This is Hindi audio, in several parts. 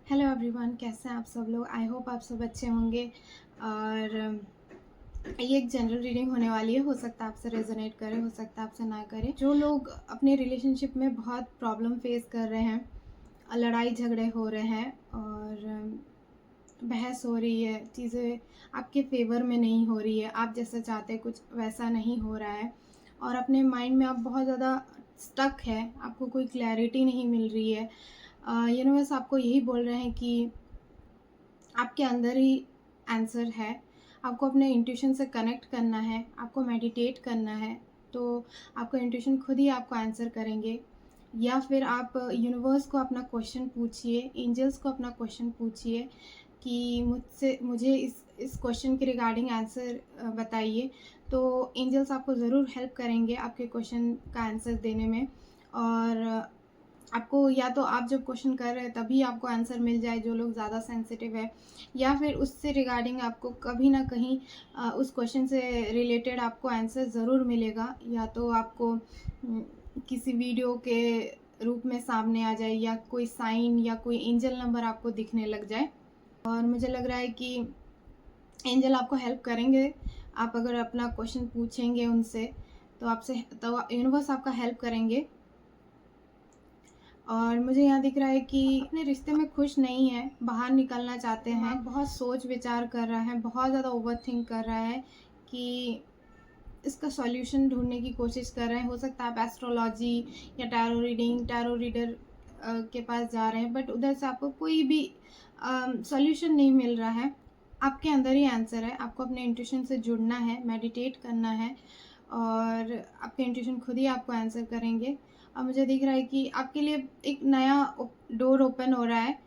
हेलो एवरीवन, कैसे हैं आप सब लोग। आई होप आप सब अच्छे होंगे। और ये एक जनरल रीडिंग होने वाली है। हो सकता है आपसे रेजोनेट करे, हो सकता है आपसे ना करे। जो लोग अपने रिलेशनशिप में बहुत प्रॉब्लम फेस कर रहे हैं, लड़ाई झगड़े हो रहे हैं और बहस हो रही है, चीज़ें आपके फेवर में नहीं हो रही है, आप जैसा चाहते हैं कुछ वैसा नहीं हो रहा है और अपने माइंड में आप बहुत ज़्यादा स्टक है, आपको कोई क्लैरिटी नहीं मिल रही है। यूनिवर्स आपको यही बोल रहे हैं कि आपके अंदर ही आंसर है। आपको अपने इंट्यूशन से कनेक्ट करना है, आपको मेडिटेट करना है, तो आपका इंट्यूशन खुद ही आपको आंसर करेंगे। या फिर आप यूनिवर्स को अपना क्वेश्चन पूछिए, एंजल्स को अपना क्वेश्चन पूछिए कि मुझे इस क्वेश्चन के रिगार्डिंग आंसर बताइए। तो एंजल्स आपको ज़रूर हेल्प करेंगे आपके क्वेश्चन का आंसर देने में। और आपको या तो आप जब क्वेश्चन कर रहे हैं तभी आपको आंसर मिल जाए, जो लोग ज़्यादा सेंसिटिव है, या फिर उससे रिगार्डिंग आपको कभी ना कहीं उस क्वेश्चन से रिलेटेड आपको आंसर ज़रूर मिलेगा। या तो आपको किसी वीडियो के रूप में सामने आ जाए, या कोई साइन या कोई एंजल नंबर आपको दिखने लग जाए। और मुझे लग रहा है कि एंजल आपको हेल्प करेंगे। आप अगर अपना क्वेश्चन पूछेंगे उनसे तो यूनिवर्स आपका हेल्प करेंगे। और मुझे यहाँ दिख रहा है कि अपने रिश्ते में खुश नहीं है, बाहर निकलना चाहते हैं, बहुत सोच विचार कर रहा है, बहुत ज़्यादा ओवरथिंक कर रहा है कि इसका सॉल्यूशन ढूंढने की कोशिश कर रहे हैं। हो सकता है आप एस्ट्रोलॉजी या टैरो रीडर के पास जा रहे हैं, बट उधर से आपको कोई भी सॉल्यूशन नहीं मिल रहा है। आपके अंदर ही आंसर है, आपको अपने इंट्यूशन से जुड़ना है, मेडिटेट करना है और आपके इंट्यूशन खुद ही आपको आंसर करेंगे। और मुझे दिख रहा है कि आपके लिए एक नया डोर ओपन हो रहा है।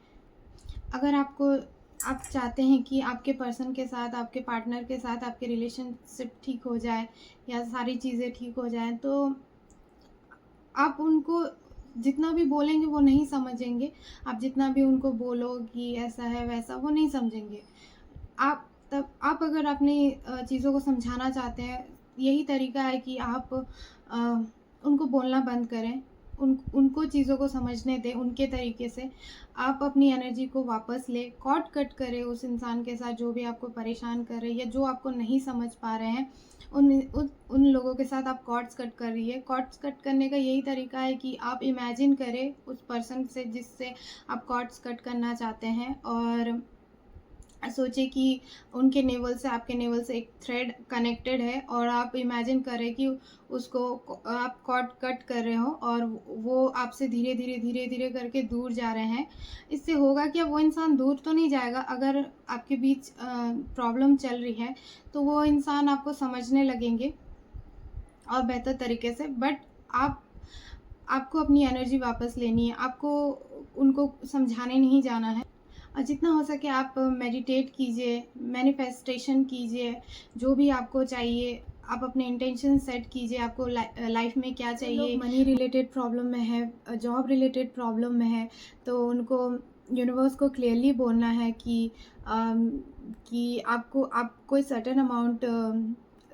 अगर आप चाहते हैं कि आपके पर्सन के साथ, आपके पार्टनर के साथ आपके रिलेशनशिप ठीक हो जाए या सारी चीज़ें ठीक हो जाएँ, तो आप उनको जितना भी बोलेंगे वो नहीं समझेंगे। आप जितना भी उनको बोलो कि ऐसा है वैसा, वो नहीं समझेंगे। आप अगर अपनी चीज़ों को समझाना चाहते हैं, यही तरीका है कि आप उनको बोलना बंद करें, उनको चीज़ों को समझने दें उनके तरीके से। आप अपनी एनर्जी को वापस लें, कॉर्ड कट करें उस इंसान के साथ जो भी आपको परेशान कर रहे हैं या जो आपको नहीं समझ पा रहे हैं। उन लोगों के साथ आप कॉर्ड्स कट कर रही है। कॉर्ड्स कट करने का यही तरीका है कि आप इमेजिन करें उस पर्सन से जिससे आप कॉर्ड्स कट करना चाहते हैं, और सोचे कि उनके नेवल से आपके नेवल से एक थ्रेड कनेक्टेड है, और आप इमेजिन करें कि उसको आप कॉर्ड कट कर रहे हो और वो आपसे धीरे धीरे धीरे धीरे करके दूर जा रहे हैं। इससे होगा क्या, वो इंसान दूर तो नहीं जाएगा। अगर आपके बीच प्रॉब्लम चल रही है तो वो इंसान आपको समझने लगेंगे और बेहतर तरीके से। बट आपको अपनी एनर्जी वापस लेनी है, आपको उनको समझाने नहीं जाना है। और जितना हो सके आप मेडिटेट कीजिए, मैनिफेस्टेशन कीजिए, जो भी आपको चाहिए आप अपने इंटेंशन सेट कीजिए। आपको लाइफ में क्या चाहिए। मनी रिलेटेड प्रॉब्लम में है, जॉब रिलेटेड प्रॉब्लम में है, तो उनको यूनिवर्स को क्लियरली बोलना है कि आप कोई सर्टेन अमाउंट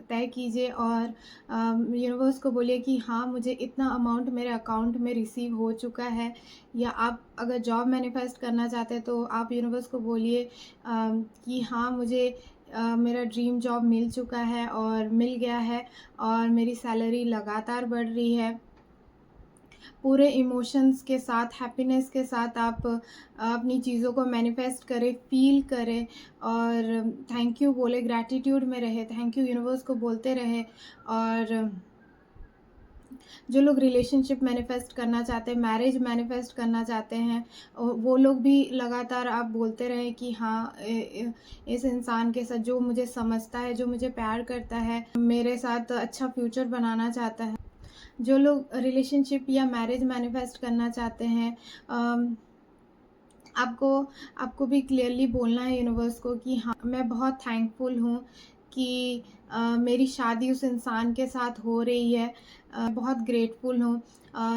तय कीजिए और यूनिवर्स को बोलिए कि हाँ, मुझे इतना अमाउंट मेरे अकाउंट में रिसीव हो चुका है। या आप अगर जॉब मैनिफेस्ट करना चाहते हैं तो आप यूनिवर्स को बोलिए कि हाँ, मुझे मेरा ड्रीम जॉब मिल चुका है और मिल गया है और मेरी सैलरी लगातार बढ़ रही है। पूरे इमोशंस के साथ, हैप्पीनेस के साथ आप अपनी चीज़ों को मैनिफेस्ट करें, फ़ील करें और थैंक यू बोले, ग्रैटिट्यूड में रहे, थैंक यू यूनिवर्स को बोलते रहे। और जो लोग रिलेशनशिप मैनिफेस्ट करना चाहते हैं, मैरिज मैनिफेस्ट करना चाहते हैं, वो लोग भी लगातार आप बोलते रहें कि हाँ, इस इंसान के साथ जो मुझे समझता है, जो मुझे प्यार करता है, मेरे साथ अच्छा फ्यूचर बनाना चाहता है। जो लोग रिलेशनशिप या मैरिज मैनिफेस्ट करना चाहते हैं, आपको आपको भी क्लियरली बोलना है यूनिवर्स को कि हाँ, मैं बहुत थैंकफुल हूँ कि मेरी शादी उस इंसान के साथ हो रही है। बहुत ग्रेटफुल हूँ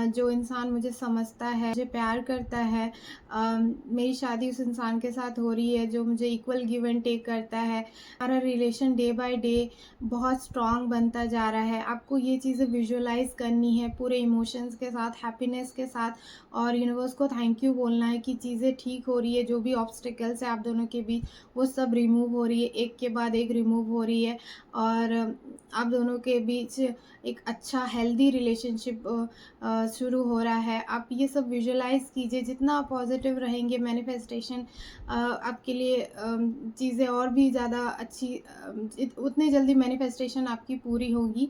जो इंसान मुझे समझता है, मुझे प्यार करता है। मेरी शादी उस इंसान के साथ हो रही है जो मुझे इक्वल गिव एंड टेक करता है। हमारा रिलेशन डे बाय डे बहुत स्ट्रॉन्ग बनता जा रहा है। आपको ये चीज़ें विजुअलाइज़ करनी है पूरे इमोशंस के साथ, हैप्पीनेस के साथ, और यूनिवर्स को थैंक यू बोलना है कि चीज़ें ठीक हो रही है। जो भी ऑब्स्टिकल्स है आप दोनों के बीच, वो सब रिमूव हो रही है, एक के बाद एक रिमूव हो रही है, और आप दोनों के बीच एक अच्छा हेल्दी रिलेशनशिप शुरू हो रहा है। आप ये सब विजुअलाइज़ कीजिए। जितना आप पॉजिटिव रहेंगे, मैनिफेस्टेशन आपके लिए चीज़ें और भी ज़्यादा अच्छी, उतनी जल्दी मैनिफेस्टेशन आपकी पूरी होगी।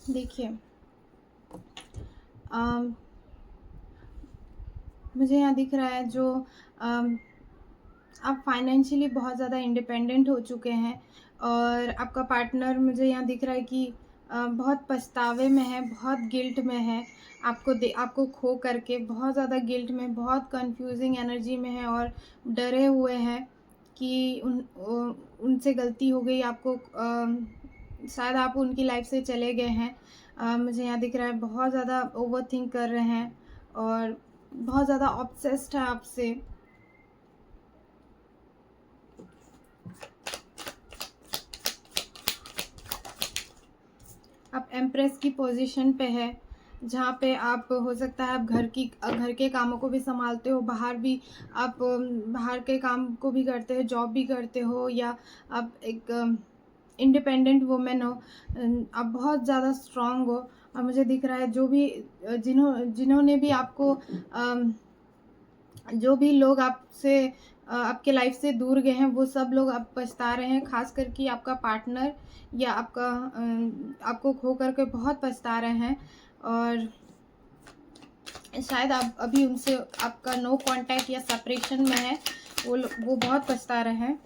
देखिए, अम, मुझे यहाँ दिख रहा है जो आप फाइनेंशियली बहुत ज़्यादा इंडिपेंडेंट हो चुके हैं, और आपका पार्टनर मुझे यहाँ दिख रहा है कि बहुत पछतावे में है, बहुत गिल्ट में है। आपको खो करके बहुत ज़्यादा गिल्ट में, बहुत कंफ्यूजिंग एनर्जी में है, और डरे हुए हैं कि उनसे गलती हो गई। आपको शायद आप उनकी लाइफ से चले गए हैं। मुझे यहाँ दिख रहा है बहुत ज़्यादा ओवरथिंक कर रहे हैं, और बहुत ज़्यादा ऑब्सेस्ड है आपसे। आप एम्प्रेस की पोजीशन पे है, जहाँ पे आप, हो सकता है आप घर के कामों को भी संभालते हो, बाहर भी आप बाहर के काम को भी करते हो, जॉब भी करते हो, या आप एक इंडिपेंडेंट वुमेन हो। आप बहुत ज़्यादा स्ट्रॉन्ग हो, और मुझे दिख रहा है जो भी जिन्होंने भी आपको जो भी लोग आपके लाइफ से दूर गए हैं, वो सब लोग अब पछता रहे हैं। ख़ास करके आपका पार्टनर या आपको खो करके बहुत पछता रहे हैं, और शायद आप अभी उनसे, आपका नो कांटेक्ट या सेपरेशन में है, वो बहुत पछता रहे हैं।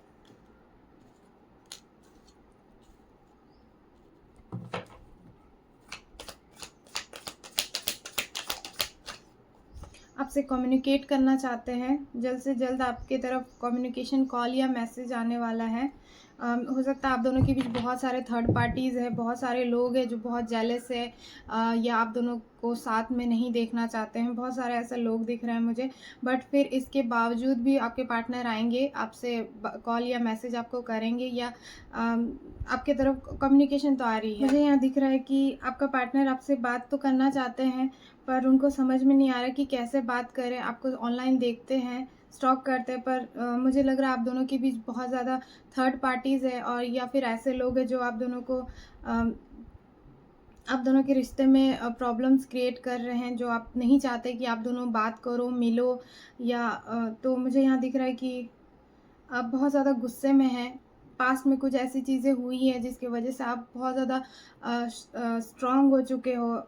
आपसे कम्युनिकेट करना चाहते हैं। जल्द से जल्द आपके तरफ कम्युनिकेशन कॉल या मैसेज आने वाला है। हो सकता है आप दोनों के बीच बहुत सारे थर्ड पार्टीज़ हैं, बहुत सारे लोग हैं जो बहुत जेलस है, या आप दोनों को साथ में नहीं देखना चाहते हैं। बहुत सारे ऐसे लोग दिख रहे हैं मुझे, बट फिर इसके बावजूद भी आपके पार्टनर आएंगे, आपसे कॉल या मैसेज आपको करेंगे, या आपके तरफ कम्युनिकेशन तो आ रही है। मुझे यहाँ दिख रहा है कि आपका पार्टनर आपसे बात तो करना चाहते हैं, पर उनको समझ में नहीं आ रहा कि कैसे बात करें। आपको ऑनलाइन देखते हैं, स्टॉक करते हैं, पर मुझे लग रहा है आप दोनों के बीच बहुत ज़्यादा थर्ड पार्टीज़ है, और या फिर ऐसे लोग हैं जो आप दोनों के रिश्ते में प्रॉब्लम्स क्रिएट कर रहे हैं, जो आप नहीं चाहते कि आप दोनों बात करो, मिलो, या तो मुझे यहाँ दिख रहा है कि आप बहुत ज़्यादा गुस्से में हैं। पास्ट में कुछ ऐसी चीज़ें हुई हैं जिसकी वजह से आप बहुत ज़्यादा स्ट्रॉन्ग हो चुके हो।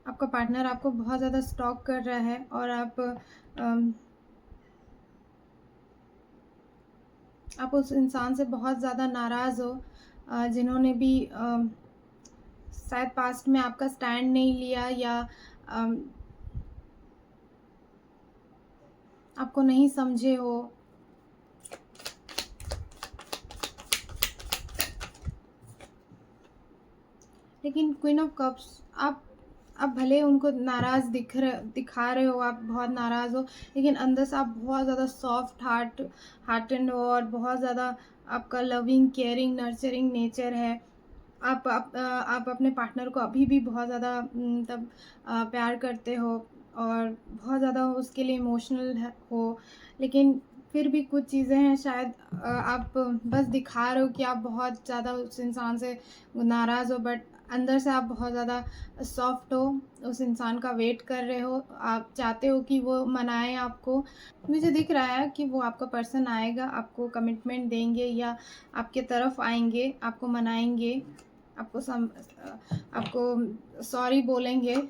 आपका पार्टनर आपको बहुत ज़्यादा स्टॉक कर रहा है, और आप उस इंसान से बहुत ज़्यादा नाराज़ हो, जिन्होंने भी शायद पास्ट में आपका स्टैंड नहीं लिया, या आपको नहीं समझे हो। लेकिन क्वीन ऑफ कप्स, आप भले उनको नाराज़ दिखा रहे हो, आप बहुत नाराज़ हो, लेकिन अंदर से आप बहुत ज़्यादा सॉफ्ट हार्टेड हो, और बहुत ज़्यादा आपका लविंग, केयरिंग, नर्चरिंग नेचर है। आप अपने पार्टनर को अभी भी बहुत ज़्यादा मतलब प्यार करते हो, और बहुत ज़्यादा उसके लिए इमोशनल हो। लेकिन फिर भी कुछ चीज़ें हैं शायद आप बस दिखा रहे हो कि आप बहुत ज़्यादा उस इंसान से नाराज़ हो, बट अंदर से आप बहुत ज़्यादा सॉफ्ट हो, उस इंसान का वेट कर रहे हो, आप चाहते हो कि वो मनाए आपको। मुझे दिख रहा है कि वो आपका पर्सन आएगा, आपको कमिटमेंट देंगे या आपके तरफ आएँगे, आपको मनाएँगे, आपको सॉरी बोलेंगे।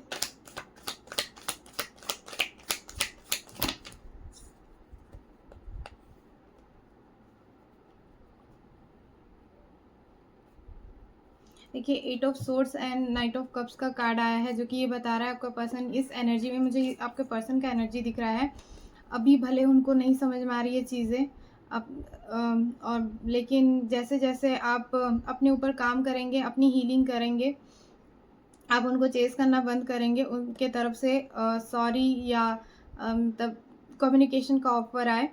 देखिए, 8 of swords and night of cups का कार्ड आया है, जो कि ये बता रहा है आपका पर्सन इस एनर्जी में, मुझे आपके पर्सन का एनर्जी दिख रहा है। अभी भले उनको नहीं समझ में आ रही है चीज़ें, अब और लेकिन जैसे-जैसे आप अपने ऊपर काम करेंगे, अपनी हीलिंग करेंगे, आप उनको चेज़ करना बंद करेंगे, उनके तरफ से सॉरी या तब कम्युनिकेशन का ऑफ़र आए।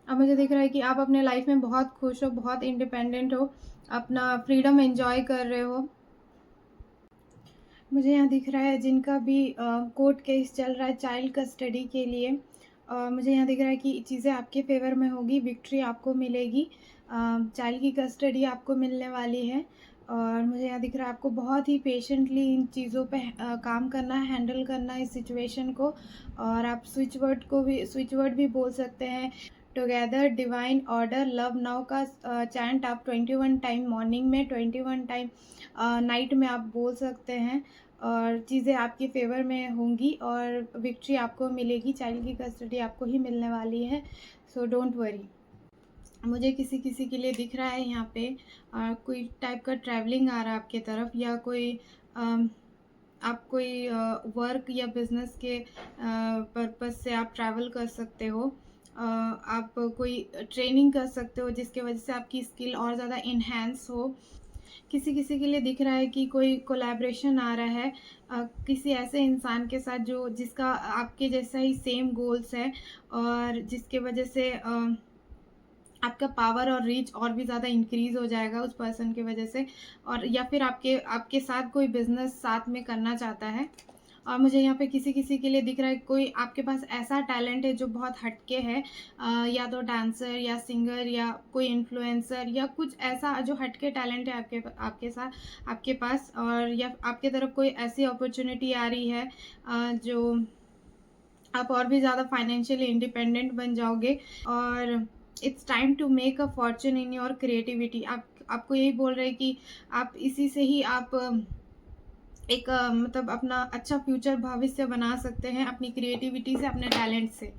अब मुझे दिख रहा है कि आप अपने लाइफ़ में बहुत खुश हो, बहुत इंडिपेंडेंट हो, अपना फ्रीडम एन्जॉय कर रहे हो। मुझे यहाँ दिख रहा है जिनका भी कोर्ट केस चल रहा है चाइल्ड कस्टडी के लिए, मुझे यहाँ दिख रहा है कि चीज़ें आपके फ़ेवर में होगी, विक्ट्री आपको मिलेगी, चाइल्ड की कस्टडी आपको मिलने वाली है। और मुझे यहाँ दिख रहा है आपको बहुत ही पेशेंटली इन चीज़ों पे काम करना है, हैंडल करना है इस सिचुएशन को। और आप स्विच वर्ड भी बोल सकते हैं। Together divine order love now का चैंट आप 21 टाइम मॉर्निंग में, 21 टाइम नाइट में आप बोल सकते हैं, और चीज़ें आपके फ़ेवर में होंगी और विक्ट्री आपको मिलेगी, चाइल्ड की कस्टडी आपको ही मिलने वाली है, सो डोंट वरी। मुझे किसी के लिए दिख रहा है यहाँ पे कोई टाइप का ट्रैवलिंग आ रहा है आपके तरफ, या कोई आप कोई वर्क या बिज़नेस के पर्पस से आप ट्रैवल कर सकते हो। आप कोई ट्रेनिंग कर सकते हो जिसकी वजह से आपकी स्किल और ज़्यादा इन्हेंस हो। किसी के लिए दिख रहा है कि कोई कोलैबोरेशन आ रहा है किसी ऐसे इंसान के साथ जो जिसका आपके जैसा ही सेम गोल्स है, और जिसके वजह से आपका पावर और रीच और भी ज़्यादा इंक्रीज़ हो जाएगा उस पर्सन की वजह से, और या फिर आपके आपके साथ कोई बिज़नेस साथ में करना चाहता है। और मुझे यहाँ पे किसी के लिए दिख रहा है कोई आपके पास ऐसा टैलेंट है जो बहुत हटके है, या तो डांसर या सिंगर या कोई इन्फ्लुएंसर या कुछ ऐसा जो हटके टैलेंट है आपके साथ आपके पास, और या आपके तरफ कोई ऐसी अपॉर्चुनिटी आ रही है जो आप और भी ज़्यादा फाइनेंशियली इंडिपेंडेंट बन जाओगे। और it's time to make a fortune in your creativity. आपको यही बोल रहे हैं कि आप इसी से ही आप एक मतलब अपना अच्छा फ्यूचर भविष्य बना सकते हैं, अपनी क्रिएटिविटी से, अपने टैलेंट से।